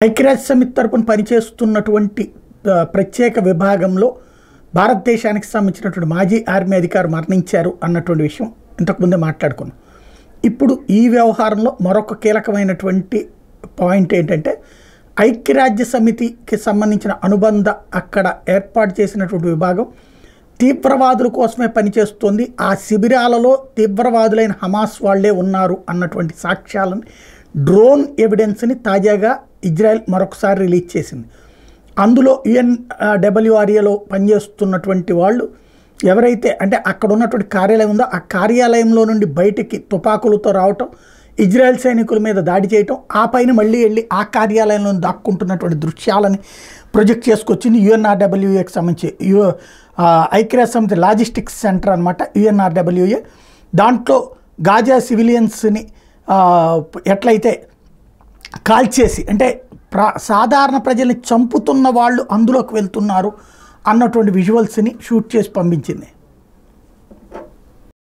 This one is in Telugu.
ఐక్యరాజ్య సమితి తరపున పనిచేస్తున్నటువంటి ప్రత్యేక విభాగంలో భారతదేశానికి సంబంధించినటువంటి మాజీ ఆర్మీ అధికారి మరణించారు అన్నటువంటి విషయం ఇంతకుముందే మాట్లాడుకున్నాం. ఇప్పుడు ఈ వ్యవహారంలో మరొక కీలకమైనటువంటి పాయింట్ ఏంటంటే ఐక్యరాజ్య సమితికి సంబంధించిన అనుబంధ అక్కడ ఏర్పాటు చేసినటువంటి విభాగం తీవ్రవాదుల కోసమే పనిచేస్తుంది. ఆ శిబిరాలలో తీవ్రవాదులైన హమాస్ వాళ్లే ఉన్నారు అన్నటువంటి సాక్ష్యాలను డ్రోన్ ఎవిడెన్స్ని తాజాగా ఇజ్రాయెల్ మరొకసారి రిలీజ్ చేసింది. అందులో UNWRAలో పనిచేస్తున్నటువంటి వాళ్ళు ఎవరైతే అంటే అక్కడ ఉన్నటువంటి కార్యాలయం ఉందో ఆ కార్యాలయంలో నుండి బయటికి తుపాకులతో రావటం, ఇజ్రాయెల్ సైనికుల మీద దాడి చేయటం, ఆ పైన మళ్ళీ వెళ్ళి ఆ కార్యాలయంలో దాక్కుంటున్నటువంటి దృశ్యాలని ప్రొజెక్ట్ చేసుకొచ్చింది UNRWAకి సంబంధించి ఐక్యరాజ్య సమితి లాజిస్టిక్స్ సెంటర్ అనమాట UNRWA. దాంట్లో గాజా సివిలియన్స్ని ఎట్లయితే కాల్చేసి అంటే సాధారణ ప్రజల్ని చంపుతున్న వాళ్ళు అందులోకి వెళ్తున్నారు అన్నటువంటి విజువల్స్ని షూట్ చేసి పంపించింది.